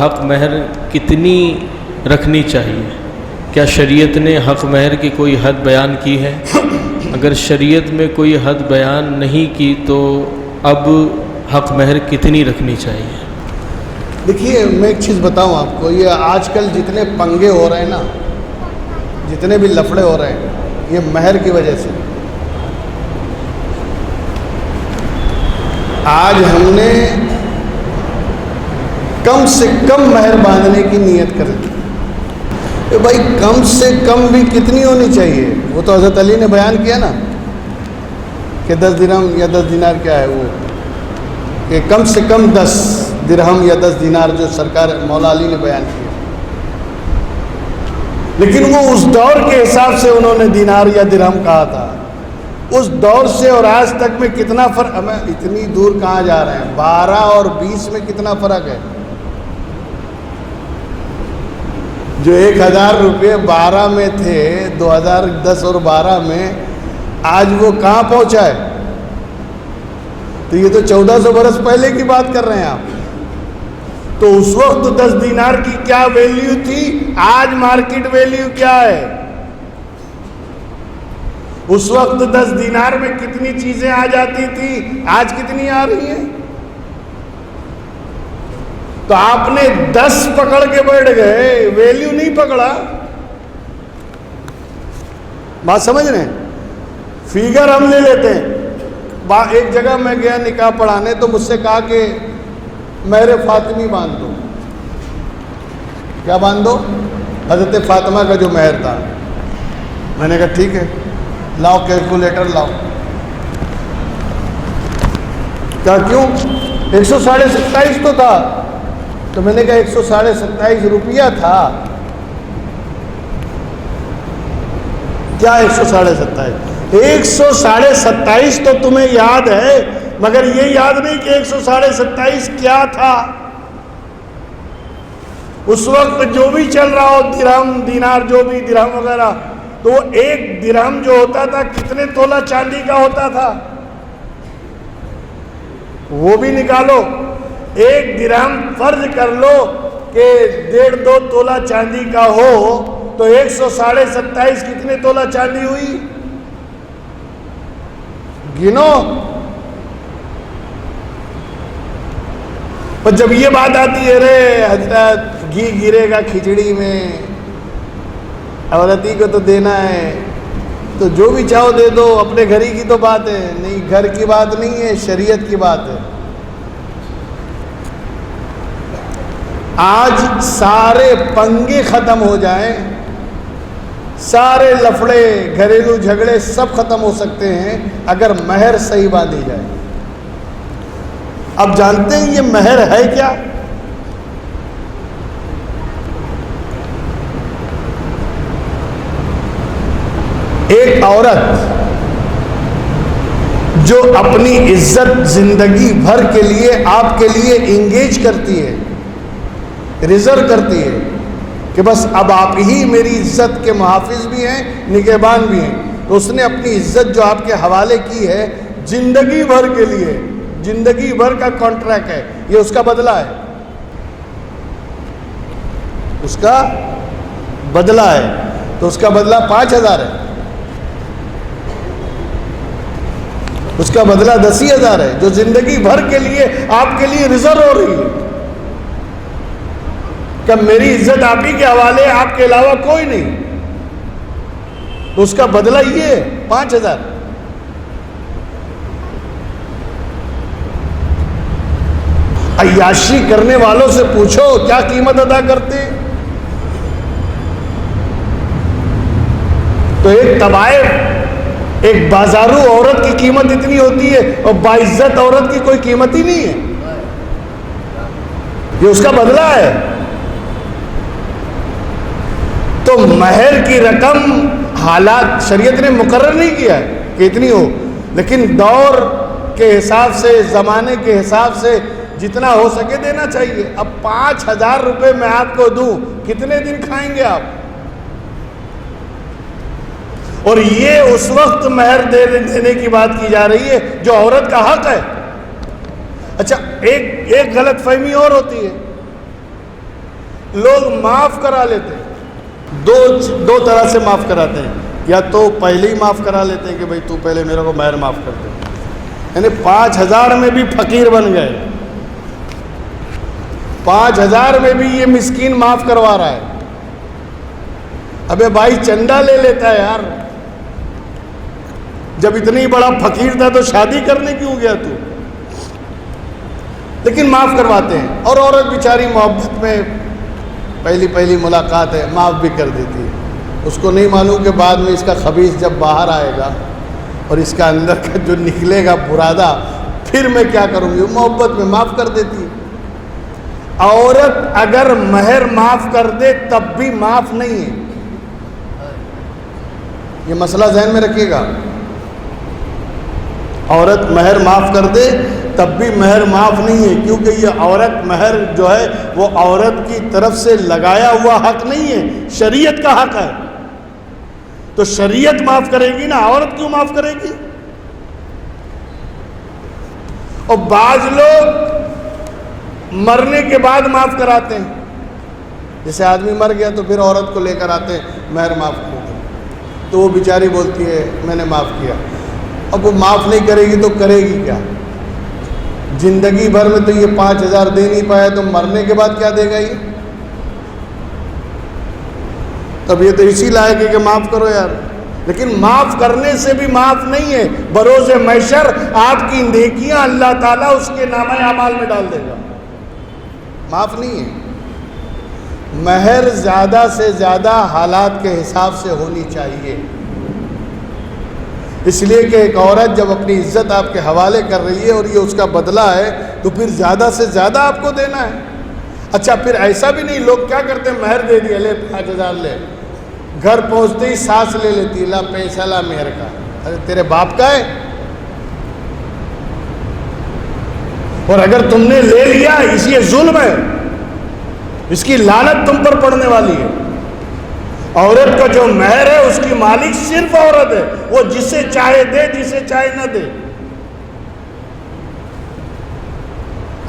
حق مہر کتنی رکھنی چاہیے؟ کیا شریعت نے حق مہر کی کوئی حد بیان کی ہے؟ اگر شریعت میں کوئی حد بیان نہیں کی تو اب حق مہر کتنی رکھنی چاہیے؟ دیکھیے میں ایک چیز بتاؤں آپ کو، یہ آج کل جتنے پنگے ہو رہے ہیں نا، جتنے بھی لفڑے ہو رہے ہیں، یہ مہر کی وجہ سے۔ آج ہم نے کم سے کم مہر باندھنے کی نیت کر لی کہ بھائی کم سے کم بھی کتنی ہونی چاہیے؟ وہ تو حضرت علی نے بیان کیا نا کہ 10 درہم یا 10 دینار کیا ہے وہ، کہ کم سے کم 10 درہم یا 10 دینار جو سرکار مولا علی نے بیان کیا، لیکن وہ اس دور کے حساب سے انہوں نے دینار یا درہم کہا تھا۔ اس دور سے اور آج تک میں کتنا فرق، ہمیں اتنی دور کہاں جا رہے ہیں، 12 اور 20 میں کتنا فرق ہے؟ جو 1000 روپے 12 میں تھے، 2010 اور 12 میں، آج وہ کہاں پہنچا ہے؟ تو یہ تو 1400 برس پہلے کی بات کر رہے ہیں آپ۔ تو اس وقت 10 دینار کی کیا ویلیو تھی، آج مارکیٹ ویلیو کیا ہے؟ اس وقت 10 دینار میں کتنی چیزیں آ جاتی تھی، آج کتنی آ رہی ہیں؟ تو آپ نے 10 پکڑ کے بیٹھ گئے، ویلیو نہیں پکڑا۔ بات سمجھ رہے ہیں؟ فیگر ہم لے لیتے ہیں۔ ایک جگہ میں گیا نکاح پڑھانے، تو مجھ سے کہا کہ مہر فاطمی باندھ دو۔ کیا باندھ دو؟ حضرت فاطمہ کا جو مہر تھا۔ میں نے کہا ٹھیک ہے، لاؤ کیلکولیٹر لاؤ۔ کیا کیوں؟ 127.5 تو تھا۔ تو میں نے کہا 127.5 روپیہ تھا کیا؟ 127.5 تو تمہیں یاد ہے، مگر یہ یاد نہیں کہ 127.5 کیا تھا۔ اس وقت جو بھی چل رہا ہو، درہم دینار جو بھی درہم وغیرہ، تو وہ 1 درہم جو ہوتا تھا کتنے تولہ چاندی کا ہوتا تھا؟ وہ بھی نکالو۔ 1 درہم فرض کر لو کہ 1.5-2 تولہ چاندی کا ہو، تو 127.5 کتنے تولہ چاندی ہوئی؟ گنو۔ پر جب یہ بات آتی ہے رے حضرت گھی گرے گا کھچڑی میں، عورت ہی کو تو دینا ہے، تو جو بھی چاہو دے دو، اپنے گھر ہی کی تو بات ہے۔ نہیں، گھر کی بات نہیں ہے، شریعت کی بات ہے۔ آج سارے پنگے ختم ہو جائیں، سارے لفڑے گھریلو جھگڑے سب ختم ہو سکتے ہیں اگر مہر صحیح باندھی جائے۔ اب جانتے ہیں یہ مہر ہے کیا؟ ایک عورت جو اپنی عزت زندگی بھر کے لیے آپ کے لیے انگیج کرتی ہے، ریزرو کرتی ہے کہ بس اب آپ ہی میری عزت کے محافظ بھی ہیں، نگہبان بھی ہیں، تو اس نے اپنی عزت جو آپ کے حوالے کی ہے زندگی بھر کے لیے، زندگی بھر کا کانٹریکٹ ہے، یہ اس کا بدلہ ہے، اس کا بدلہ ہے۔ تو اس کا بدلہ 5000 ہے، اس کا بدلہ 10,000 ہے، جو زندگی بھر کے لیے آپ کے لیے ریزرو ہو رہی ہے کہ میری عزت آپ ہی کے حوالے ہے، آپ کے علاوہ کوئی نہیں، تو اس کا بدلہ یہ ہے 5000۔ عیاشی کرنے والوں سے پوچھو کیا قیمت ادا کرتے؟ تو ایک طبائف، ایک بازارو عورت کی قیمت اتنی ہوتی ہے، اور باعزت عورت کی کوئی قیمت ہی نہیں ہے، یہ اس کا بدلہ ہے۔ تو مہر کی رقم حالات شریعت نے مقرر نہیں کیا ہے کہ اتنی ہو، لیکن دور کے حساب سے، زمانے کے حساب سے جتنا ہو سکے دینا چاہیے۔ اب 5000 روپے میں آپ کو دوں، کتنے دن کھائیں گے آپ؟ اور یہ اس وقت مہر دینے کی بات کی جا رہی ہے جو عورت کا حق ہے۔ اچھا، ایک غلط فہمی اور ہوتی ہے لوگ معاف کرا لیتے ہیں، دو طرح سے معاف کراتے ہیں، یا تو پہلے ہی معاف کرا لیتے ہیں کہ بھائی تو پہلے میرے کو مہر معاف کر دے، یعنی 5,000 میں بھی فقیر بن گئے، 5,000 میں بھی یہ مسکین معاف کروا رہا ہے۔ ابے بھائی چندہ لے لیتا ہے یار، جب اتنی بڑا فقیر تھا تو شادی کرنے کیوں گیا تو؟ لیکن معاف کرواتے ہیں۔ اور عورت بیچاری محبت میں پہلی ملاقات ہے، معاف بھی کر دیتی ہے، اس کو نہیں معلوم کہ بعد میں اس کا خبیث جب باہر آئے گا اور اس کا اندر کا جو نکلے گا برادہ، پھر میں کیا کروں گی، محبت میں معاف کر دیتی ہے۔ عورت اگر مہر معاف کر دے تب بھی معاف نہیں ہے، یہ مسئلہ ذہن میں رکھیے گا۔ عورت مہر معاف کر دے تب بھی مہر معاف نہیں ہے، کیونکہ یہ عورت مہر جو ہے وہ عورت کی طرف سے لگایا ہوا حق نہیں ہے، شریعت کا حق ہے، تو شریعت معاف کرے گی نا، عورت کیوں معاف کرے گی؟ اور بعض لوگ مرنے کے بعد معاف کراتے ہیں، جیسے آدمی مر گیا تو پھر عورت کو لے کر آتے ہیں مہر معاف کر دو، تو وہ بیچاری بولتی ہے میں نے معاف کیا۔ اب وہ معاف نہیں کرے گی تو کرے گی کیا؟ زندگی بھر میں تو یہ 5,000 دے نہیں پایا تو مرنے کے بعد کیا دے گا یہ؟ تب یہ تو اسی لائق ہے کہ معاف کرو یار۔ لیکن معاف کرنے سے بھی معاف نہیں ہے، بروز محشر آپ کی نیکیاں اللہ تعالیٰ اس کے نامہ اعمال میں ڈال دے گا، معاف نہیں ہے۔ مہر زیادہ سے زیادہ حالات کے حساب سے ہونی چاہیے، اس لیے کہ ایک عورت جب اپنی عزت آپ کے حوالے کر رہی ہے اور یہ اس کا بدلہ ہے تو پھر زیادہ سے زیادہ آپ کو دینا ہے۔ اچھا پھر ایسا بھی نہیں، لوگ کیا کرتے ہیں، مہر دے دیا، لے 5,000 لے، گھر پہنچتے ہی سانس لے لیتی، لا پیسہ لا مہر کا، ارے تیرے باپ کا ہے؟ اور اگر تم نے لے لیا اس یہ ظلم ہے، اس کی لعنت تم پر پڑنے والی ہے۔ عورت کا جو مہر ہے اس کی مالک صرف عورت ہے، وہ جسے چاہے دے، جسے چاہے نہ دے۔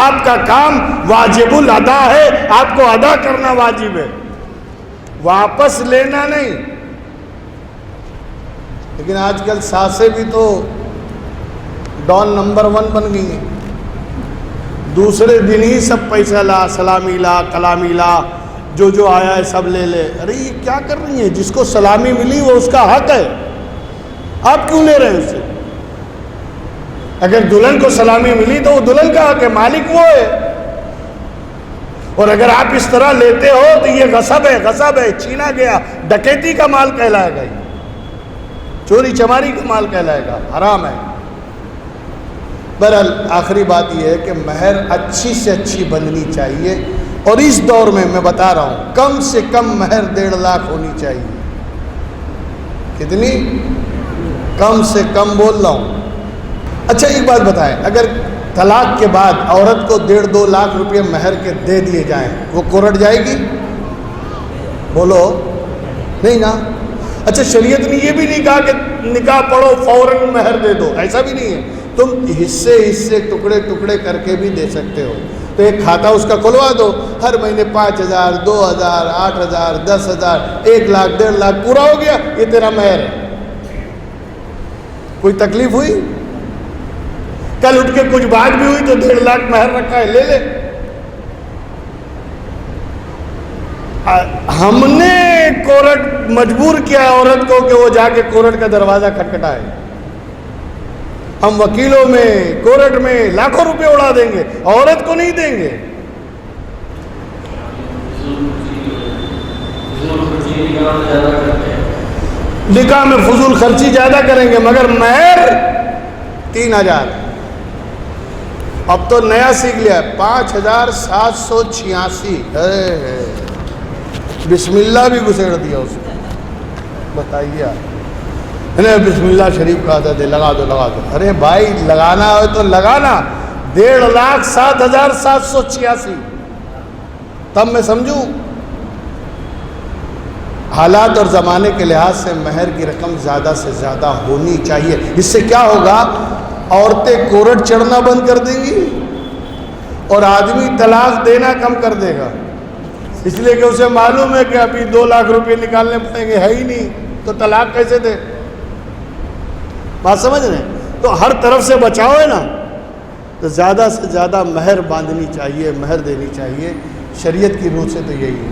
آپ کا کام واجب الادا ہے، آپ کو ادا کرنا واجب ہے، واپس لینا نہیں۔ لیکن آج کل ساسیں بھی تو ڈان نمبر 1 بن گئی ہیں، دوسرے دن ہی سب پیسہ لا، سلامی لا، کلامی لا، جو آیا ہے سب لے لے۔ ارے یہ کیا کر رہی ہیں؟ جس کو سلامی ملی وہ اس کا حق ہے، آپ کیوں لے رہے ہیں اسے؟ اگر دلہن کو سلامی ملی تو وہ دلہن کا حق ہے، مالک وہ ہے۔ اور اگر آپ اس طرح لیتے ہو تو یہ غصب ہے، چھینا گیا، ڈکیتی کا مال کہلائے گا، یہ چوری چماری کا مال کہلائے گا، حرام ہے۔ بہرحال آخری بات یہ ہے کہ مہر اچھی سے اچھی بننی چاہیے، اور اس دور میں بتا رہا ہوں کم سے کم مہر 1.5 لاکھ ہونی چاہیے۔ کتنی؟ کم سے کم بول رہا ہوں۔ اچھا ایک بات بتائیں، اگر طلاق کے بعد عورت کو 1.5-2 لاکھ روپے مہر کے دے دیے جائیں، وہ کورٹ جائے گی؟ بولو نہیں نا۔ اچھا شریعت نے یہ بھی نہیں کہا کہ نکاح پڑھو فوراً مہر دے دو، ایسا بھی نہیں ہے، تم حصے ٹکڑے کر کے بھی دے سکتے ہو۔ تو ایک کھاتا اس کا کھلوا دو، ہر مہینے 5,000 2,000 8,000 10,000 1 لاکھ 1.5 لاکھ پورا ہو گیا، یہ تیرا مہر ہے۔ کوئی تکلیف ہوئی؟ کل اٹھ کے کچھ بات بھی ہوئی تو 1.5 لاکھ مہر رکھا ہے، لے لے۔ ہم نے کورٹ مجبور کیا عورت کو کہ وہ جا کے کورٹ کا دروازہ کھٹکھٹائے، ہم وکیلوں میں کورٹ میں لاکھوں روپے اڑا دیں گے، عورت کو نہیں دیں گے۔ نکاح میں فضول خرچی زیادہ کریں گے، مگر مہر 3,000۔ اب تو نیا سیکھ لیا ہے 5,786، بسم اللہ بھی گھسیڑ دیا اس نے۔ بتائیے بسم اللہ شریف کا عادت ہے، لگا دو۔ ارے بھائی لگانا ہو تو لگانا، 1,07,786 تب میں سمجھوں۔ حالات اور زمانے کے لحاظ سے مہر کی رقم زیادہ سے زیادہ ہونی چاہیے۔ اس سے کیا ہوگا، عورتیں کورٹ چڑھنا بند کر دیں گی اور آدمی طلاق دینا کم کر دے گا۔ اس لیے کہ اسے معلوم ہے کہ ابھی 2 لاکھ روپے نکالنے پڑیں گے، ہے ہی نہیں، تو طلاق کیسے دے؟ بات سمجھ رہے ہیں؟ تو ہر طرف سے بچاؤ ہے نا، تو زیادہ سے زیادہ مہر باندھنی چاہیے، مہر دینی چاہیے، شریعت کی روح سے تو یہی ہے۔